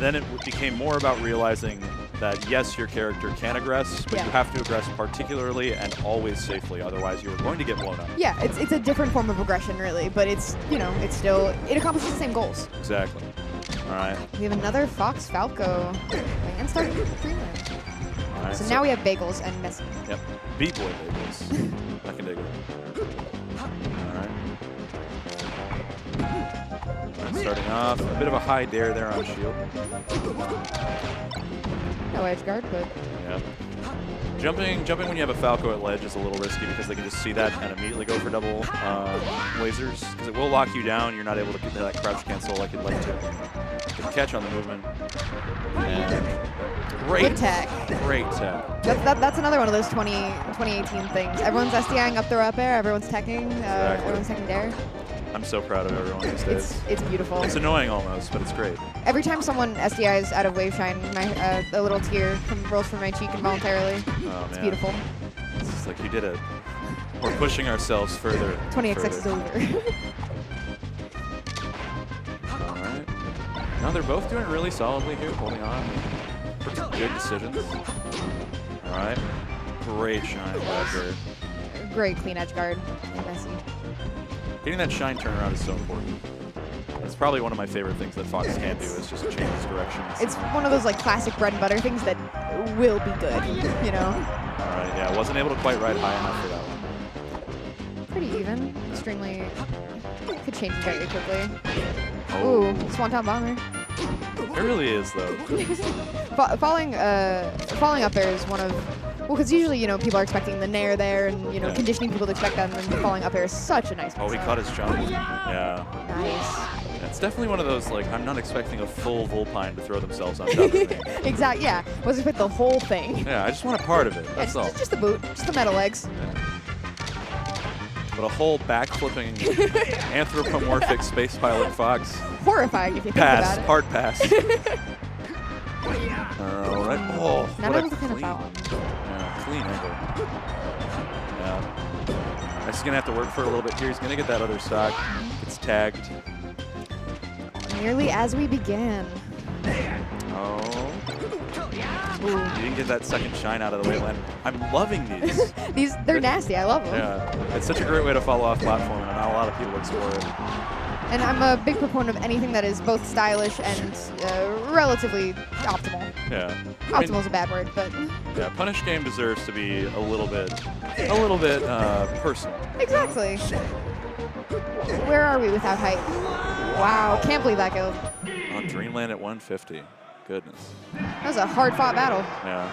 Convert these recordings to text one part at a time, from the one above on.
then it became more about realizing that, yes, your character can aggress, but you have to aggress particularly and always safely. Otherwise, you're going to get blown up. Yeah, it's a different form of aggression, really, but it's, you know, it's still, it accomplishes the same goals. Exactly. All right. We have another Fox Falco and starting Dreamland. All right, so now we have Bagels and Messi. Yep. B-boy Bagels. I can dig it. All right. Starting off, a bit of a high dare there on shield. No edge guard, but yeah. Jumping when you have a Falco at ledge is a little risky because they can just see that and immediately go for double lasers because it will lock you down. You're not able to get that crouch cancel like you'd like to. Good catch on the movement. And great tech. Great tech. That's another one of those 2018 things. Everyone's SDIing up throw up air. Everyone's teching. Everyone's teching dare. I'm so proud of everyone these days. It's beautiful. It's annoying almost, but it's great. Every time someone SDIs out of Wave Shine, a little tear rolls from my cheek involuntarily. Oh, it's man. beautiful. It's just like you did it. We're pushing ourselves further. 20XX is over. All right. No, they're both doing really solidly here, holding on. Pretty good decisions. All right. Great shine back here. Great clean edge guard. Messi. Getting that shine turnaround is so important. It's probably one of my favorite things that Fox can do is just change his directions. It's one of those like classic bread and butter things that will be good, you know? All right, yeah, wasn't able to quite ride high enough for that one. Pretty even. Extremely. Could change very quickly. Oh. Ooh, Swanton Bomber. It really is, though. Falling up there is one of... Well, because usually, you know, people are expecting the nair there and, you know, conditioning people to expect that, and then falling up there is such a nice Oh, he caught his jump. Yeah. Nice. Yeah, it's definitely one of those, like, I'm not expecting a full Vulpine to throw themselves on top of me. Exactly, yeah. Wasn't expect the whole thing. Yeah, I just want a part of it, that's all. Just the boot, just the metal legs. Yeah. But a whole backflipping anthropomorphic space pilot Fox. Horrifying if you think about it. Hard pass. All right. Oh, not what able a to finish that one. Yeah, clean angle. Yeah. That's going to have to work for a little bit here. He's going to get that other stock. Gets tagged. Nearly as we began. Oh. Ooh. You didn't get that second shine out of the way, Len. I'm loving these. They're nasty. I love them. Yeah. It's such a great way to follow off platform, and not a lot of people explore it. And I'm a big proponent of anything that is both stylish and relatively optimal. Yeah. Optimal is a bad word, but yeah, Punish Game deserves to be a little bit personal. Exactly. Where are we without height? Wow, can't believe that killed. On Dreamland at 150. Goodness. That was a hard-fought battle. Yeah.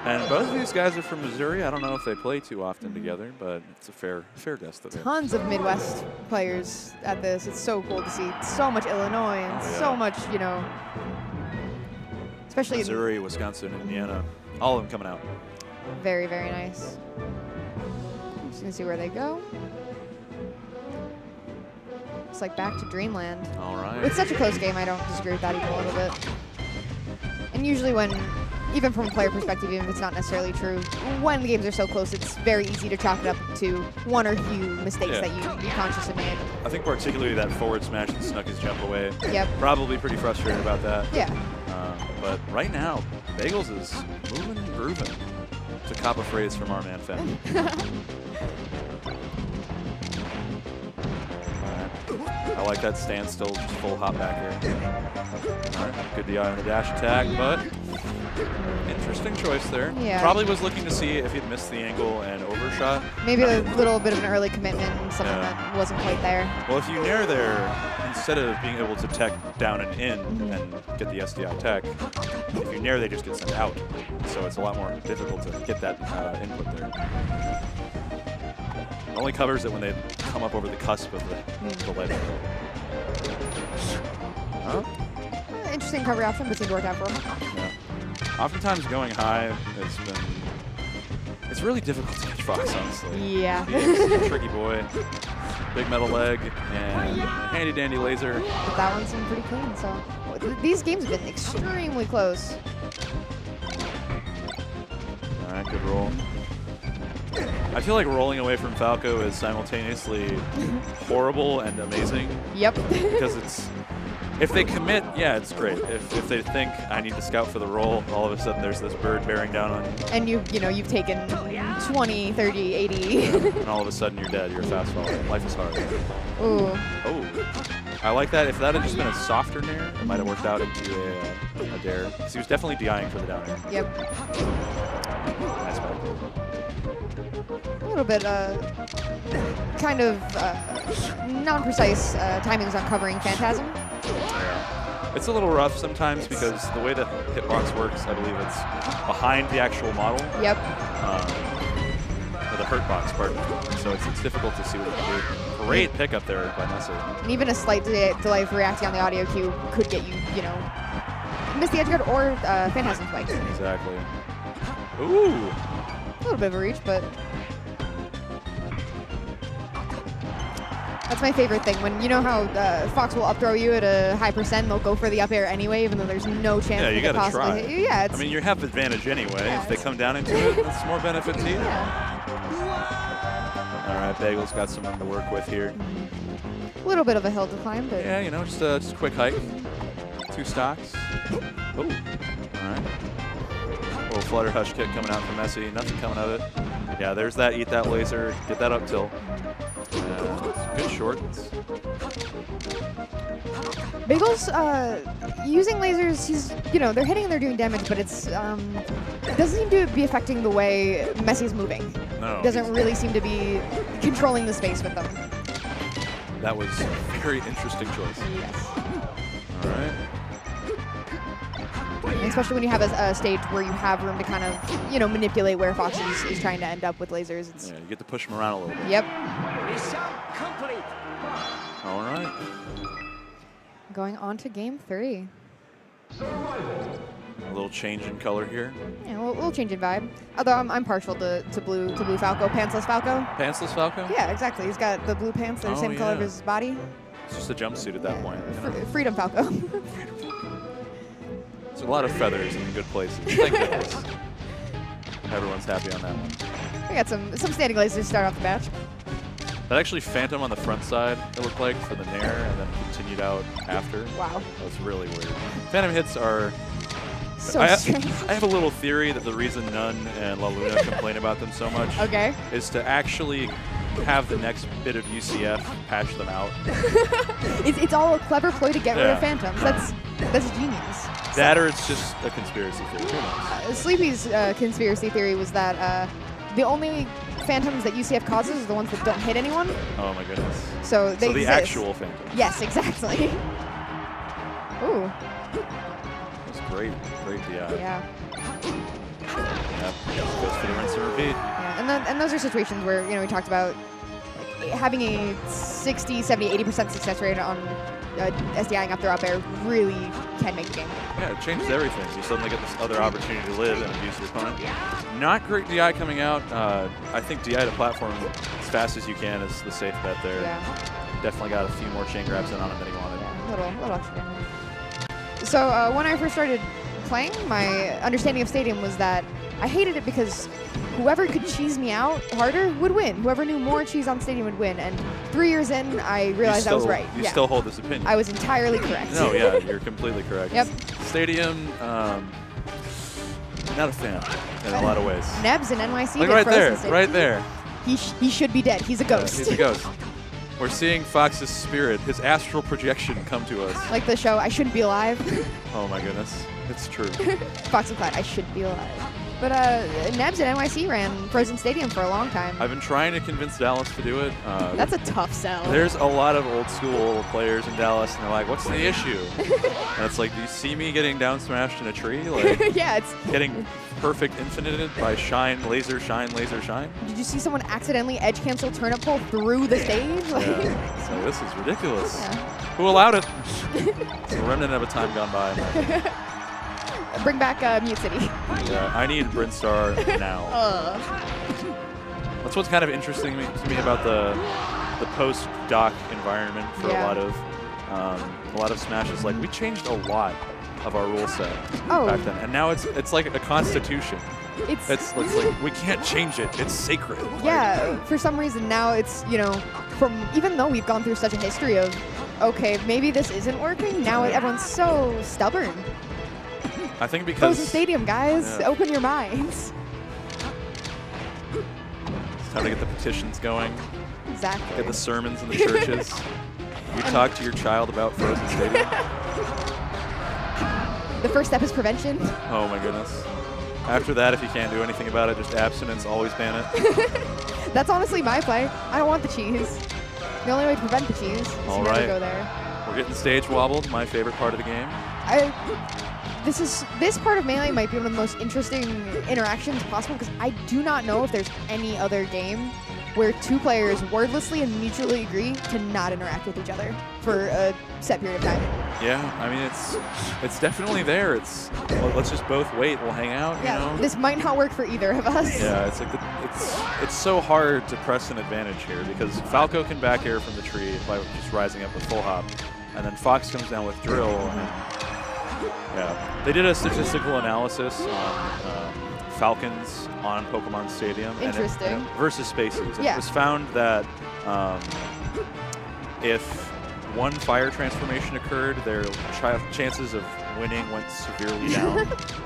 And both of these guys are from Missouri. I don't know if they play too often together, but it's a fair guess that Tons of Midwest players at this. It's so cool to see. So much Illinois and so much, you know, especially Missouri, Wisconsin, Indiana, all of them coming out. Very, very nice. I'm just gonna see where they go. It's like back to Dreamland. All right. It's such a close game. I don't disagree with that even a little bit. And usually when, even from a player perspective, even if it's not necessarily true, when the games are so close, it's very easy to chalk it up to one or few mistakes that you consciously made. I think particularly that forward smash that snuck his jump away. Yep. Probably pretty frustrated about that. Yeah. But right now, Bagels is moving and grooving, to cop a phrase from our man Fenn. I like that standstill, just full hop back here. All right, good DI on the dash attack, but interesting choice there. Yeah. Probably was looking to see if he'd missed the angle and overshot. Maybe a little bit of an early commitment and something that wasn't quite there. Well, if you nair there, instead of being able to tech down and in and get the SDI tech, if you nair, they just get sent out. So it's a lot more difficult to get that input there. It only covers it when they come up over the cusp of the ledge. Huh? Interesting recovery option, but seemed to work out for him. Yeah. Oftentimes going high, it's really difficult to catch Fox, honestly. Yeah. He's a tricky boy. Big metal leg and handy dandy laser. But that one seemed pretty clean, so. These games have been extremely close. All right, good roll. I feel like rolling away from Falco is simultaneously horrible and amazing. Yep. Because If they commit, yeah, it's great. If they think I need to scout for the roll, all of a sudden there's this bird bearing down on you. And you've taken 20, 30, 80. And all of a sudden you're dead. You're a fast follower. Life is hard. Ooh. Oh. I like that. If that had just been a softer nair, it might have worked out into a dare. Because he was definitely DIing for the down air. Yep. Nice back. A little bit, kind of non-precise timings on covering Phantasm. Yeah. It's a little rough sometimes because the way the hitbox works, I believe it's behind the actual model. Yep. Or the hurt box, pardon. So it's difficult to see what you can do. Great pickup there by Messi. And even a slight delay for reacting on the audio cue could get you, miss the edge guard or Phantasm spike. Exactly. Ooh. A little bit of a reach, but that's my favorite thing. When you know how Fox will up throw you at a high percent, they'll go for the up air anyway, even though there's no chance. Yeah, you got to try. Yeah, I mean, you have advantage anyway. Yeah, if they come down into it, it's more benefit to you. Yeah. All right, Bagels got some room to work with here. A little bit of a hill to climb, but yeah, just a quick hike. 2 stocks. Oh, all right. Little flutter hush kick coming out from Messi. Nothing coming of it. Yeah, there's that. Eat that laser. Get that up tilt. Good shorts. Bagels, using lasers, they're hitting and they're doing damage, but it doesn't seem to be affecting the way Messi's moving. No. It doesn't really seem to be controlling the space with them. That was a very interesting choice. Yes. All right. And especially when you have a stage where you have room to kind of, manipulate where Fox is trying to end up with lasers. Yeah, you get to push him around a little bit. Yep. All right. Going on to game 3. A little change in color here. Yeah, a little change in vibe. Although I'm partial to blue Falco, pantsless Falco. Pantsless Falco? Yeah, exactly. He's got the blue pants, they're the same color as his body. It's just a jumpsuit at that point. Freedom Falco. There's a lot of feathers in good places. Thank goodness. Everyone's happy on that one. We got some standing lasers to start off the match. That actually Phantom on the front side, it looked like, for the nair, and then continued out after. Wow. That was really weird. Phantom hits are... So strange. I have a little theory that the reason Nunn and La Luna complain about them so much is to actually have the next bit of UCF patch them out. It's all a clever ploy to get rid of Phantoms. That's genius. That or it's just a conspiracy theory. Sleepy's conspiracy theory was that the only Phantoms that UCF causes are the ones that don't hit anyone. Oh my goodness. So they the exist. actual Phantom. Yes, exactly. Ooh. That's great. Great DI. Yeah. Yep. Goes for the rinse and repeat. Yeah, and those are situations where, we talked about having a 60, 70, 80% success rate on SDIing up their up air really can make the game. Yeah, it changes everything. You suddenly get this other opportunity to live and abuse your opponent. Not great DI coming out. I think DI to platform as fast as you can is the safe bet there. Yeah. Definitely got a few more chain grabs in on him than he wanted. Yeah, little extra damage. So when I first started playing, my understanding of Stadium was that I hated it because whoever could cheese me out harder would win. Whoever knew more cheese on Stadium would win. And 3 years in, I realized I was right. You still hold this opinion. I was entirely correct. No, yeah, you're completely correct. Yep. Stadium, not a fan in a lot of ways. Nebs and NYC. Like right there, right there. He should be dead. He's a ghost. He's a ghost. We're seeing Fox's spirit, his astral projection, come to us. Like the show, I Shouldn't Be Alive. Oh my goodness, it's true. Fox and Clyde, I Shouldn't Be Alive. But Nebs at NYC ran Frozen Stadium for a long time. I've been trying to convince Dallas to do it. That's a tough sell. There's a lot of old school players in Dallas, and they're like, what's the issue? And it's like, do you see me getting down smashed in a tree? Like, yeah, it's getting perfect infinited by shine, laser, shine, laser, shine. Did you see someone accidentally edge cancel turnip pole through the stage? Yeah. So this is ridiculous. Yeah. Who allowed it? It's a remnant of a time gone by. Bring back Mute City. Yeah, I need Brinstar now. That's what's kind of interesting to me about the post-doc environment for a lot of Smashes. Like, we changed a lot of our rule set back then, and now it's like a constitution. It's like we can't change it. It's sacred. Yeah, for some reason now it's from even though we've gone through such a history of okay, maybe this isn't working. Now everyone's so stubborn. I think because Frozen Stadium, guys, open your minds. It's time to get the petitions going. Exactly. Get the sermons in the churches. You talk to your child about Frozen Stadium. The first step is prevention. Oh my goodness. After that, if you can't do anything about it, just abstinence, always ban it. That's honestly my play. I don't want the cheese. The only way to prevent the cheese is to never go there. We're getting stage wobbled, my favorite part of the game. This part of Melee might be one of the most interesting interactions possible because I do not know if there's any other game where two players wordlessly and mutually agree to not interact with each other for a set period of time. Yeah, I mean it's definitely there. Well, let's just both wait. We'll hang out. Yeah, you know? This might not work for either of us. Yeah, it's like it's so hard to press an advantage here because Falco can back air from the tree by just rising up with full hop, and then Fox comes down with drill. And, yeah, they did a statistical analysis on Falcons on Pokemon Stadium. Interesting. And versus Spaces. And yeah. It was found that if one fire transformation occurred, their chances of winning went severely down.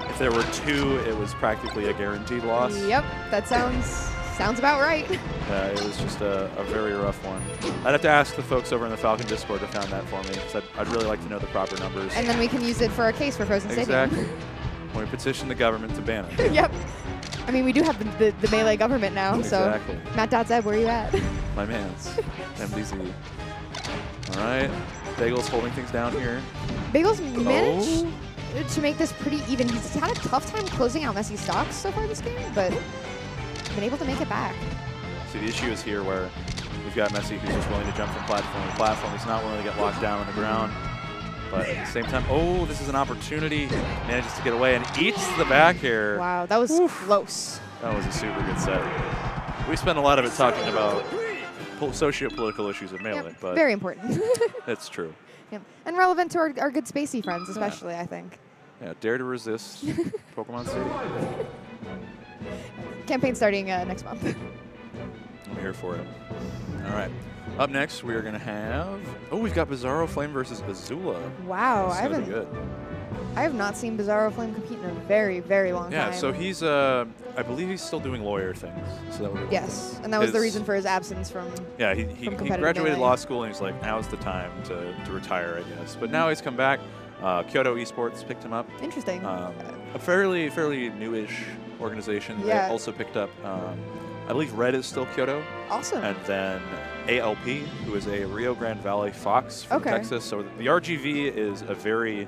If there were two, it was practically a guaranteed loss. Yep, that sounds about right. Yeah, it was just a very rough one. I'd have to ask the folks over in the Falcon Discord to find that for me, because I'd really like to know the proper numbers. And then we can use it for our case for Frozen Stadium. Exactly. When we petition the government to ban it. Yep. I mean, we do have the Melee government now, exactly. So Matt.Zeb, where are you at? My mans. MDZ. All right. Bagels holding things down here. Bagels managed to make this pretty even. He's had a tough time closing out Messi stocks so far this game, but been able to make it back. See, the issue is here where we've got Messi who's just willing to jump from platform to platform. He's not willing to get locked down on the ground. But at the same time, this is an opportunity. Manages to get away and eats the back air. Wow, that was close. That was a super good set. We spent a lot of it talking about socio-political issues of Melee, but very important. It's true. Yeah. And relevant to our good Spacey friends, especially, I think. Yeah, dare to resist Pokemon Stadium. Campaign starting next month. I'm here for it. All right. Up next, we are going to have... we've got Bizarro Flame versus Azula. Wow, I have not seen Bizarro Flame compete in a very, very long time. Yeah, so he's, I believe he's still doing lawyer things. So that would yes, and that was the reason for his absence from Yeah, he graduated law school, and he's like, now's the time to retire, I guess. But now he's come back. Kyoto Esports picked him up. Interesting. A fairly newish organization. Yeah. They also picked up, I believe Red is still Kyoto. Awesome. And then ALP, who is a Rio Grande Valley Fox from Texas. So the RGV is a very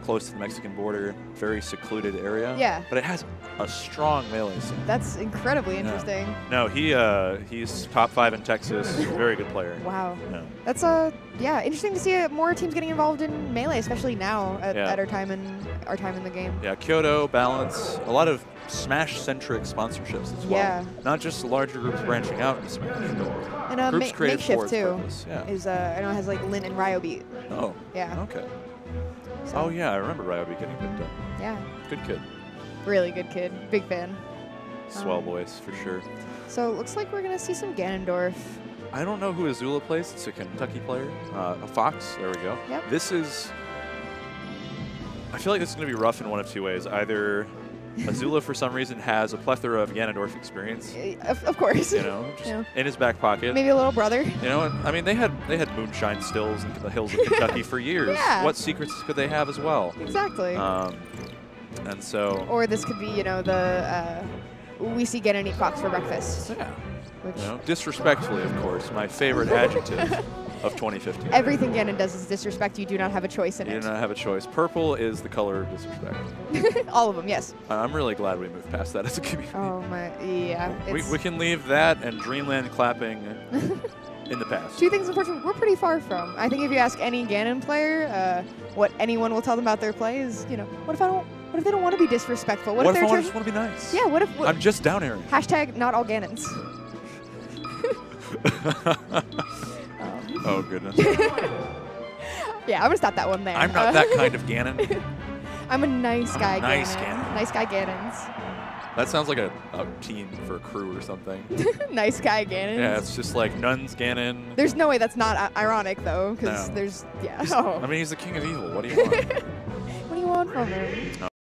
close to the Mexican border, very secluded area. Yeah. But it has a strong Melee scene. That's incredibly interesting. No, he's top 5 in Texas. Very good player. Wow. Yeah. That's interesting to see more teams getting involved in Melee, especially now at our time in the game. Yeah, Kyoto, Balance, a lot of Smash-centric sponsorships as well. Yeah. Not just larger groups branching out into Smash. And groups created for Makeshift too. Yeah. Is I know it has like Lin and Ryobeat. Oh. Yeah. Okay. So. Oh yeah, I remember Ryobeat getting picked up. Yeah. Good kid. Really good kid. Big fan. Swell voice for sure. So it looks like we're gonna see some Ganondorf. I don't know who Azula plays. It's a Kentucky player. A Fox. There we go. Yep. This is. I feel like this is going to be rough in one of two ways. Either Azula, for some reason, has a plethora of Ganondorf experience. Of course. You know, just in his back pocket. Maybe a little brother. You know, I mean, they had moonshine stills in the hills of Kentucky for years. Yeah. What secrets could they have as well? Exactly. And so. Or this could be, the we see Ganon and eat fox for breakfast. Yeah. Which, disrespectfully, of course, my favorite adjective of 2015. Everything Ganon does is disrespect. You do not have a choice in it. You do not have a choice. Purple is the color of disrespect. All of them, yes. I'm really glad we moved past that as a community. Oh my, yeah. We can leave that and Dreamland clapping in the past. Two things, unfortunately, we're pretty far from. I think if you ask any Ganon player, what anyone will tell them about their play is, what if they don't want to be disrespectful? What if I just want to be nice? Yeah, what if... I'm just down airing. Hashtag not all Ganons. Oh, goodness. Yeah, I'm going to stop that one there. I'm not that kind of Ganon. I'm a nice guy Nice Ganon. Ganon. Nice guy Ganons. That sounds like a team for a crew or something. Nice guy Ganon. Yeah, it's just like Nuns Ganon. There's no way that's not ironic though, because No. there's, yeah. I mean, he's the king of evil. What do you want? What do you want from him?